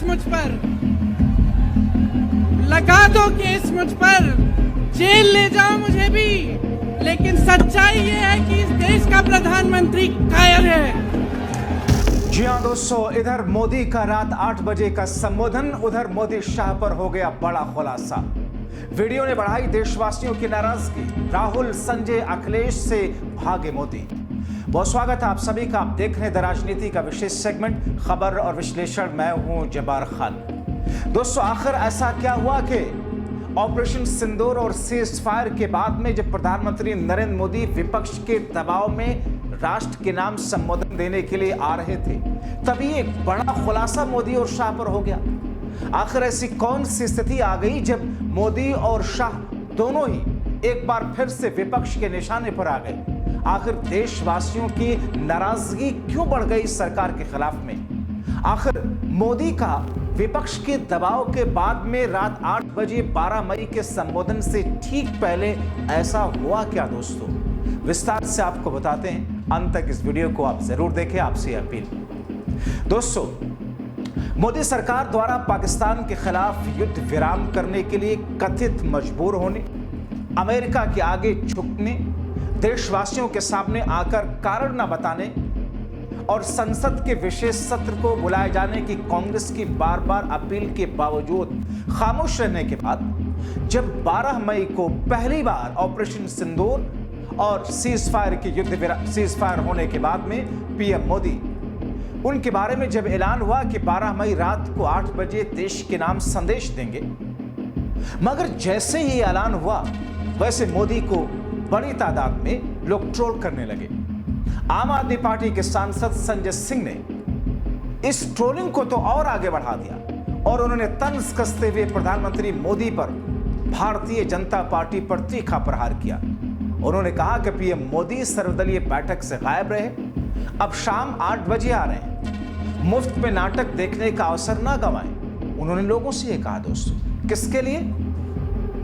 मुझ पर लगा दो केस मुझ पर, जेल ले जाओ मुझे भी, लेकिन सच्चाई ये है कि इस देश का प्रधानमंत्री कायर है। जी हाँ दोस्तों, इधर मोदी का रात 8 बजे का संबोधन, उधर मोदी शाह पर हो गया बड़ा खुलासा। वीडियो ने बढ़ाई देशवासियों की नाराजगी। राहुल, संजय, अखिलेश से भागे मोदी। बहुत स्वागत है आप सभी का। आप देख रहे हैं द राजनीति का विशेष सेगमेंट खबर और विश्लेषण। मैं हूं जब्बार खान। दोस्तों, आखिर ऐसा क्या हुआ कि ऑपरेशन सिंदूर और सीज फायर के बाद में जब प्रधानमंत्री नरेंद्र मोदी विपक्ष के दबाव में राष्ट्र के नाम संबोधन देने के लिए आ रहे थे, तभी एक बड़ा खुलासा मोदी और शाह पर हो गया। आखिर ऐसी कौन सी स्थिति आ गई जब मोदी और शाह दोनों ही एक बार फिर से विपक्ष के निशाने पर आ गए? आखिर देशवासियों की नाराजगी क्यों बढ़ गई सरकार के खिलाफ में? आखिर मोदी का विपक्ष के दबाव के बाद में रात 8 बजे 12 मई के संबोधन से ठीक पहले ऐसा हुआ क्या? दोस्तों, विस्तार से आपको बताते हैं, अंत तक इस वीडियो को आप जरूर देखें, आपसे अपील। दोस्तों, मोदी सरकार द्वारा पाकिस्तान के खिलाफ युद्ध विराम करने के लिए कथित मजबूर होने, अमेरिका के आगे झुकने, देशवासियों के सामने आकर कारण न बताने और संसद के विशेष सत्र को बुलाए जाने की कांग्रेस की बार बार अपील के बावजूद खामोश रहने के बाद जब 12 मई को पहली बार ऑपरेशन सिंदूर और सीज फायर होने के बाद में पीएम मोदी, उनके बारे में जब ऐलान हुआ कि 12 मई रात को 8 बजे देश के नाम संदेश देंगे, मगर जैसे ही ऐलान हुआ वैसे मोदी को बड़ी तादाद में लोग ट्रोल करने लगे। आम आदमी पार्टी के सांसद संजय सिंह ने इस ट्रोलिंग को तो और आगे बढ़ा दिया और उन्होंने तंज कसते हुए प्रधानमंत्री मोदी पर भारतीय जनता पार्टी पर तीखा प्रहार किया। उन्होंने कहा कि पीएम मोदी सर्वदलीय बैठक से गायब रहे, अब शाम 8 बजे आ रहे हैं, मुफ्त में नाटक देखने का अवसर ना गंवाएं। उन्होंने लोगों से यह कहा। दोस्तों, किसके लिए?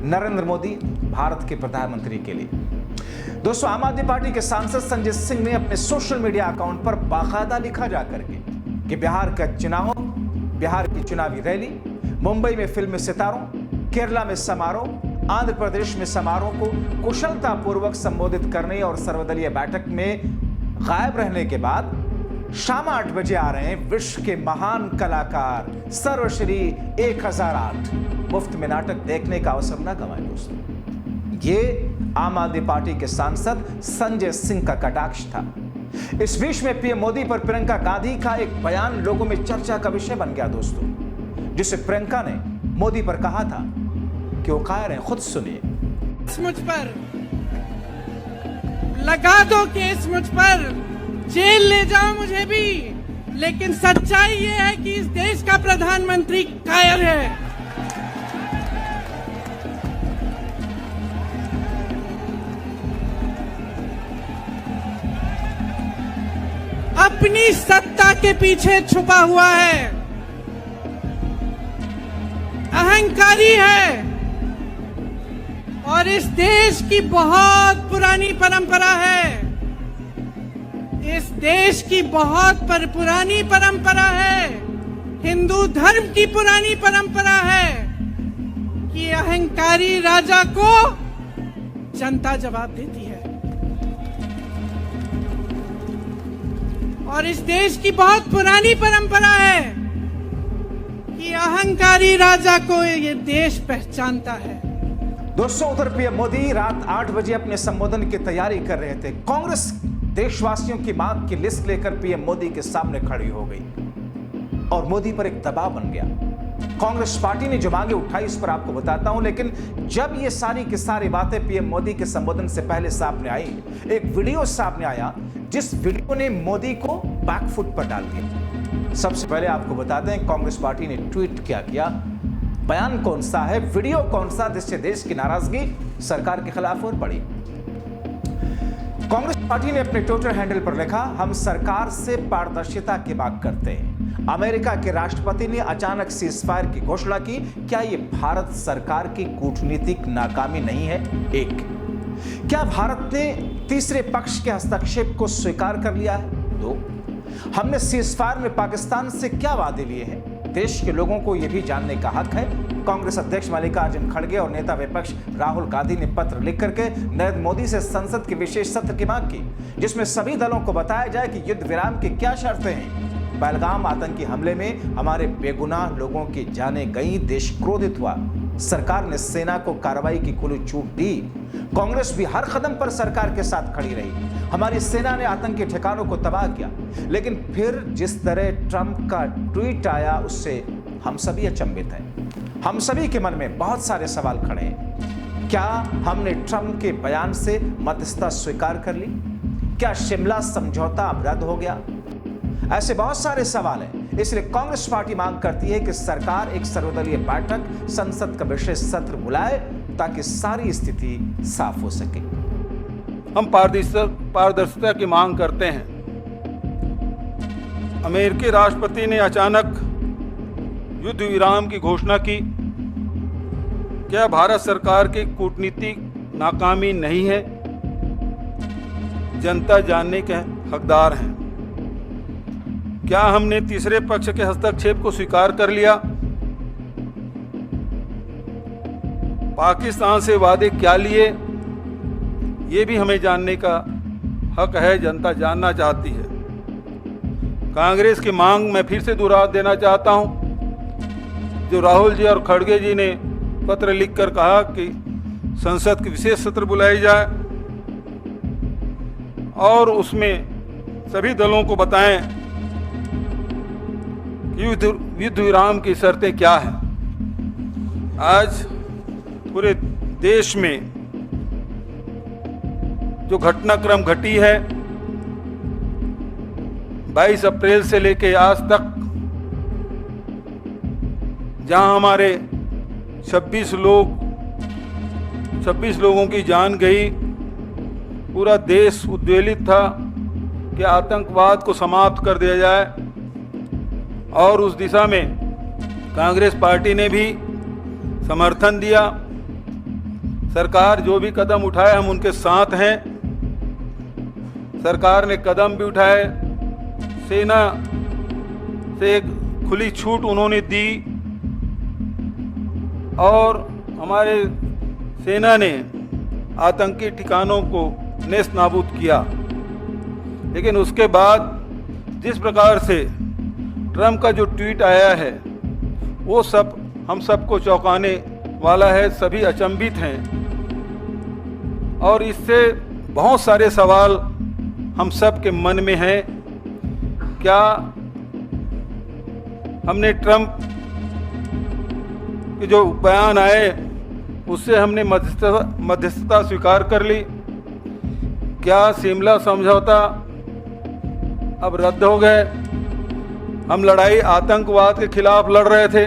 नरेंद्र मोदी, भारत के प्रधानमंत्री के लिए। दोस्तों, आम आदमी पार्टी के सांसद संजय सिंह ने अपने सोशल मीडिया अकाउंट पर बाकायदा लिखा जाकर के बिहार का चुनाव, बिहार की चुनावी रैली, मुंबई में फिल्मी सितारों, केरला में समारोह, आंध्र प्रदेश में समारोह को कुशलतापूर्वक संबोधित करने और सर्वदलीय बैठक में गायब रहने के बाद शाम 8 बजे आ रहे हैं विश्व के महान कलाकार सर्वश्री 1008, मुफ्त में नाटक देखने का अवसर न गंवाएं। दोस्तों, ये आम आदमी पार्टी के सांसद संजय सिंह का कटाक्ष था। इस बीच में पीएम मोदी पर प्रियंका गांधी का एक बयान लोगों में चर्चा का विषय बन गया। दोस्तों, जिसे प्रियंका ने मोदी पर कहा था कि वो कायर हैं। खुद सुनिए। मुझ पर लगा दो केस मुझ पर, जेल ले जाओ मुझे भी, लेकिन सच्चाई ये है कि इस देश का प्रधानमंत्री कायर है। अपनी सत्ता के पीछे छुपा हुआ है, अहंकारी है और इस देश की बहुत पुरानी परंपरा है, इस देश की बहुत पुरानी परंपरा है, हिंदू धर्म की पुरानी परंपरा है कि अहंकारी राजा को जनता जवाब देती है। और इस देश की बहुत पुरानी परंपरा है कि अहंकारी राजा को ये देश पहचानता है। दोस्तों, उधर पीएम मोदी रात 8 बजे अपने संबोधन की तैयारी कर रहे थे। कांग्रेस देशवासियों की मांग की लिस्ट लेकर पीएम मोदी के सामने खड़ी हो गई और मोदी पर एक दबाव बन गया। कांग्रेस पार्टी ने जो मांगे उठाई, इस पर आपको बताता हूं, लेकिन जब ये सारी की सारी बातें पीएम मोदी के संबोधन से पहले सामने आई, एक वीडियो सामने आया जिस वीडियो ने मोदी को बैकफुट पर डाल दिया। सबसे पहले आपको बताते हैं कांग्रेस पार्टी ने ट्वीट क्या किया, बयान कौन सा है, वीडियो कौन सा, जिससे देश की नाराजगी सरकार के खिलाफ और बढ़ी। कांग्रेस पार्टी ने अपने ट्विटर हैंडल पर लिखा, हम सरकार से पारदर्शिता की मांग करते हैं। अमेरिका के राष्ट्रपति ने अचानक सीज फायर की घोषणा की, क्या यह भारत सरकार की कूटनीतिक नाकामी नहीं है? एक, क्या भारत ने तीसरे पक्ष के हस्तक्षेप को स्वीकार कर लिया है? 2, हमने सीज फायर में पाकिस्तान से क्या वादे लिए हैं? देश के लोगों को यह भी जानने का हक है। कांग्रेस अध्यक्ष मल्लिकार्जुन खड़गे और नेता विपक्ष राहुल गांधी ने पत्र लिख करके नरेंद्र मोदी से संसद के विशेष सत्र की मांग की, जिसमें सभी दलों को बताया जाए कि युद्ध विराम की क्या शर्तें हैं। पहलगाम आतंकी हमले में हमारे बेगुनाह लोगों की जानें गई, देश क्रोधित हुआ, सरकार ने सेना को कार्रवाई की खुली छूट दी। कांग्रेस भी हर कदम पर सरकार के साथ खड़ी रही। हमारी सेना ने आतंकी ठिकानों को तबाह किया, लेकिन फिर जिस तरह ट्रंप का ट्वीट आया उससे हम सभी अचंभित हैं। हम सभी के मन में बहुत सारे सवाल खड़े हैं। क्या हमने ट्रंप के बयान से मध्यस्थता स्वीकार कर ली? क्या शिमला समझौता अब रद्द हो गया? ऐसे बहुत सारे सवाल हैं। इसलिए कांग्रेस पार्टी मांग करती है कि सरकार एक सर्वदलीय बैठक, संसद का विशेष सत्र बुलाए ताकि सारी स्थिति साफ हो सके। हम पारदर्शिता की मांग करते हैं। अमेरिकी राष्ट्रपति ने अचानक युद्ध विराम की घोषणा की। क्या भारत सरकार की कूटनीतिक नाकामी नहीं है? जनता जानने के हकदार हैं। क्या हमने तीसरे पक्ष के हस्तक्षेप को स्वीकार कर लिया? पाकिस्तान से वादे क्या लिए, ये भी हमें जानने का हक है। जनता जानना चाहती है। कांग्रेस की मांग मैं फिर से दोहरा देना चाहता हूं, जो राहुल जी और खड़गे जी ने पत्र लिखकर कहा कि संसद की विशेष सत्र बुलाई जाए और उसमें सभी दलों को बताएं युद्ध विराम की शर्तें क्या हैं। आज पूरे देश में जो घटनाक्रम घटी है 22 अप्रैल से लेकर आज तक, जहां हमारे 26 लोगों की जान गई, पूरा देश उद्वेलित था कि आतंकवाद को समाप्त कर दिया जाए और उस दिशा में कांग्रेस पार्टी ने भी समर्थन दिया। सरकार जो भी कदम उठाए हम उनके साथ हैं। सरकार ने कदम भी उठाए, सेना से एक खुली छूट उन्होंने दी और हमारे सेना ने आतंकी ठिकानों को नेस्त नाबूद किया। लेकिन उसके बाद जिस प्रकार से ट्रंप का जो ट्वीट आया है वो सब हम सबको चौंकाने वाला है। सभी अचंभित हैं और इससे बहुत सारे सवाल हम सब के मन में हैं। क्या हमने ट्रंप के जो बयान आए उससे हमने मध्यस्थता स्वीकार कर ली? क्या शिमला समझौता अब रद्द हो गए? हम लड़ाई आतंकवाद के खिलाफ लड़ रहे थे,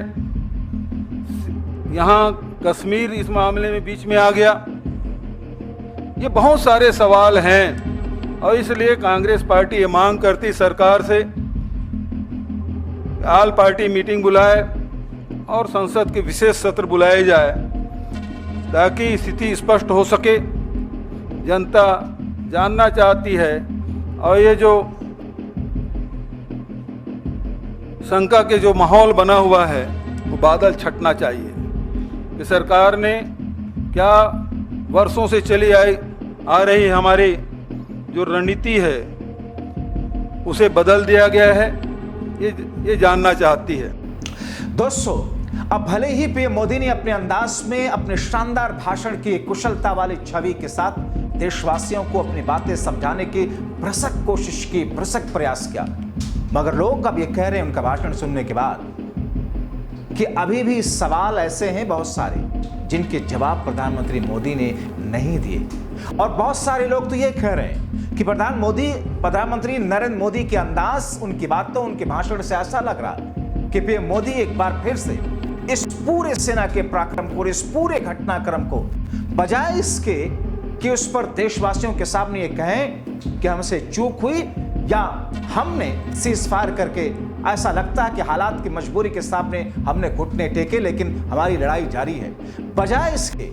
यहाँ कश्मीर इस मामले में बीच में आ गया। ये बहुत सारे सवाल हैं और इसलिए कांग्रेस पार्टी ये मांग करती सरकार से ऑल पार्टी मीटिंग बुलाए और संसद के विशेष सत्र बुलाए जाए ताकि स्थिति स्पष्ट हो सके। जनता जानना चाहती है और ये जो शंका के जो माहौल बना हुआ है वो बादल छटना चाहिए कि सरकार ने क्या वर्षों से चली आ रही हमारी जो रणनीति है उसे बदल दिया गया है, ये जानना चाहती है। दोस्तों, अब भले ही पीएम मोदी ने अपने अंदाज में अपने शानदार भाषण की कुशलता वाली छवि के साथ देशवासियों को अपनी बातें समझाने की भरसक कोशिश की, भरसक प्रयास किया, मगर लोग अब ये कह रहे हैं उनका भाषण सुनने के बाद कि अभी भी सवाल ऐसे हैं बहुत सारे जिनके जवाब प्रधानमंत्री मोदी ने नहीं दिए। और बहुत सारे लोग तो ये कह रहे हैं कि प्रधानमंत्री नरेंद्र मोदी के अंदाज, उनकी बातों, उनके भाषण से ऐसा लग रहा कि पीएम मोदी एक बार फिर से इस पूरे सेना के पराक्रम को, इस पूरे घटनाक्रम को, बजाय इसके कि उस पर देशवासियों के सामने ये कहें कि हमसे चूक हुई या हमने सीज़फायर करके, ऐसा लगता है कि हालात की मजबूरी के सामने हमने घुटने टेके लेकिन हमारी लड़ाई जारी है, बजाय इसके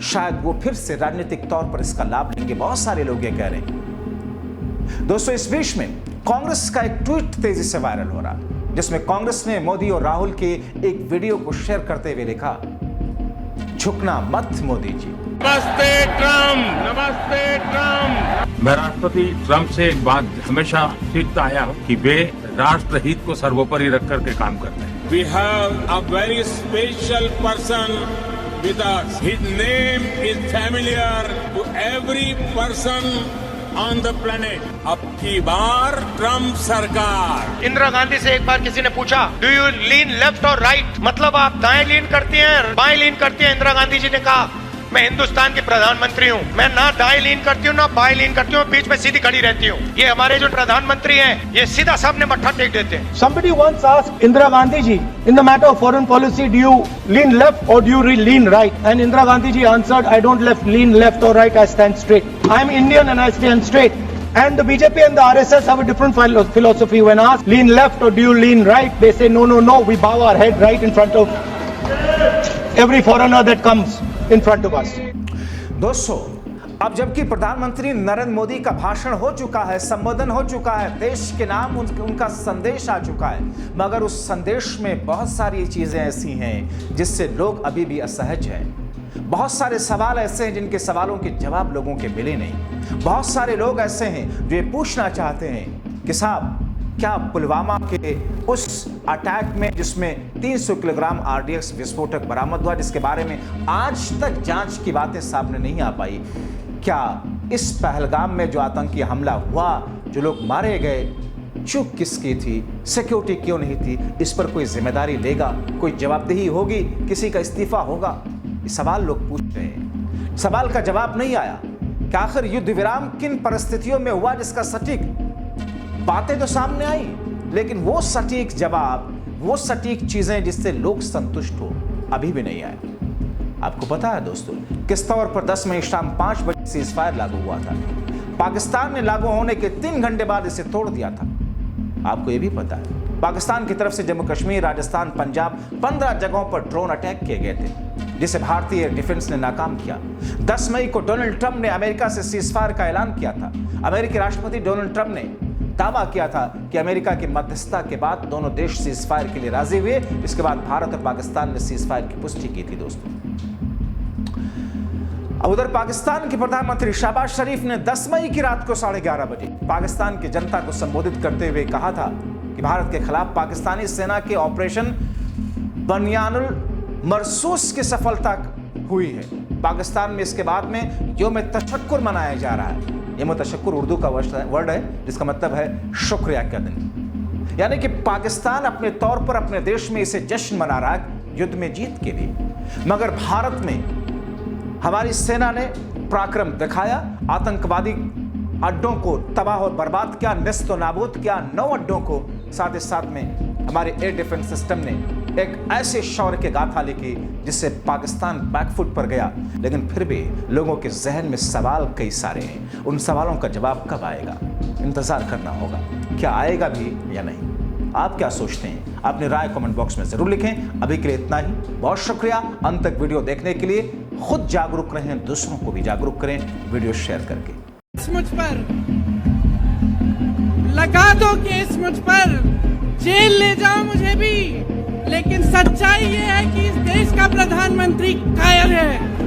शायद वो फिर से राजनीतिक तौर पर इसका लाभ लेंगे। बहुत सारे लोग ये कह रहे हैं। दोस्तों, इस बीच में कांग्रेस का एक ट्वीट तेजी से वायरल हो रहा है जिसमें कांग्रेस ने मोदी और राहुल के एक वीडियो को शेयर करते हुए लिखा, झुकना मत मोदी जी। नमस्ते ट्रम्प, नमस्ते ट्रम्प। मैं राष्ट्रपति ट्रम्प से एक बात हमेशा सीखता आया हूँ कि वे राष्ट्रहित को सर्वोपरि रख करके काम करते हैं। We have a very special person with us. His name is familiar to every person on the planet. अब की बार ट्रम्प सरकार। इंदिरा गांधी से एक बार किसी ने पूछा, डू यू लीन लेफ्ट और राइट, मतलब आप दाएं लीन करती हैं बाएं लीन करती हैं? इंदिरा गांधी जी ने कहा, मैं हिंदुस्तान की प्रधानमंत्री हूँ, मैं ना दाएं लीन करती हूँ ना बाएं लीन करती हूँ, बीच में सीधी खड़ी रहती हूँ। ये हमारे जो प्रधानमंत्री हैं, ये सीधा सामने मत्था टेक देते हैं। Somebody once asked Indira Gandhi ji, in the matter of foreign policy, do you lean left or do you lean right? And Indira Gandhi ji answered, I don't lean left or right, I stand straight. I am Indian and I stand straight. And the BJP and the RSS have a different philosophy. When asked, lean left or do you lean right? They say, no, we bow our head right in front of every foreigner that comes in front of us. दोस्तों, अब जबकि प्रधानमंत्री नरेंद्र मोदी का भाषण हो चुका है, संबोधन हो चुका है, देश के नाम उनका संदेश आ चुका है, मगर उस संदेश में बहुत सारी चीजें ऐसी हैं जिससे लोग अभी भी असहज हैं। बहुत सारे सवाल ऐसे हैं जिनके सवालों के जवाब लोगों के मिले नहीं। बहुत सारे लोग ऐसे हैं जो ये पूछना चाहते हैं कि साहब, क्या पुलवामा के उस अटैक में जिसमें 300 किलोग्राम RDX विस्फोटक बरामद हुआ, जिसके बारे में आज तक जांच की बातें सामने नहीं आ पाई, क्या इस पहलगाम में जो आतंकी हमला हुआ, जो लोग मारे गए, चूक किसकी थी, सिक्योरिटी क्यों नहीं थी, इस पर कोई जिम्मेदारी लेगा, कोई जवाबदेही होगी, किसी का इस्तीफा होगा? ये सवाल लोग पूछ रहे हैं। सवाल का जवाब नहीं आया कि आखिर युद्ध विराम किन परिस्थितियों में हुआ, जिसका सटीक बातें तो सामने आई, लेकिन वो सटीक जवाब, वो सटीक चीजें जिससे लोग संतुष्ट हो, अभी भी नहीं आया। आपको पता है दोस्तों, किस तौर पर 10 मई शाम 5 बजे सीजफायर लागू हुआ था। पाकिस्तान ने लागू होने के 3 घंटे बाद इसे तोड़ दिया था। आपको यह भी पता है, पाकिस्तान की तरफ से जम्मू कश्मीर, राजस्थान, पंजाब 15 जगहों पर ड्रोन अटैक किए गए थे, जिसे भारतीय डिफेंस ने नाकाम किया। 10 मई को डोनाल्ड ट्रंप ने अमेरिका से सीजफायर का ऐलान किया था। अमेरिकी राष्ट्रपति डोनाल्ड ट्रंप ने दावा किया था कि अमेरिका की मध्यस्थता के बाद दोनों देश सीजफायर के लिए राजी हुए। इसके बाद भारत और पाकिस्तान ने सीजफायर की पुष्टि की थी दोस्तों। अब उधर पाकिस्तान के प्रधानमंत्री शहबाज शरीफ ने 10 मई की रात को 11:30 बजे पाकिस्तान की जनता को संबोधित करते हुए कहा था कि भारत के खिलाफ पाकिस्तानी सेना के ऑपरेशन बनियानुल मरसूस की सफलता हुई है। पाकिस्तान में इसके बाद में यौम तशक्कुर मनाया जा रहा है। यौम तशक्कुर उर्दू का वर्ड है जिसका मतलब है शुक्रिया का दिन, यानी कि पाकिस्तान अपने तौर पर अपने देश में इसे जश्न मना रहा है युद्ध में जीत के लिए। मगर भारत में हमारी सेना ने पराक्रम दिखाया, आतंकवादी अड्डों को तबाह और बर्बाद किया, निस्त और नाबूद किया 9 अड्डों को। साथ ही साथ में हमारे एयर डिफेंस सिस्टम ने एक ऐसे शौर्य के गाथा लिखी जिससे पाकिस्तान बैकफुट पर गया। लेकिन फिर भी लोगों के जहन में सवाल कई सारे हैं। उन सवालों का जवाब कब आएगा, इंतजार करना होगा। क्या आएगा भी या नहीं, आप क्या सोचते हैं? अपनी राय कमेंट बॉक्स में जरूर लिखें। अभी के लिए इतना ही, बहुत शुक्रिया अंत तक वीडियो देखने के लिए। खुद जागरूक रहें, दूसरों को भी जागरूक करें वीडियो शेयर करके। मुझ पर लगा दो केस, मुझ पर जेल ले जाओ मुझे भी, लेकिन सच्चाई ये है कि इस देश का प्रधानमंत्री कायर है।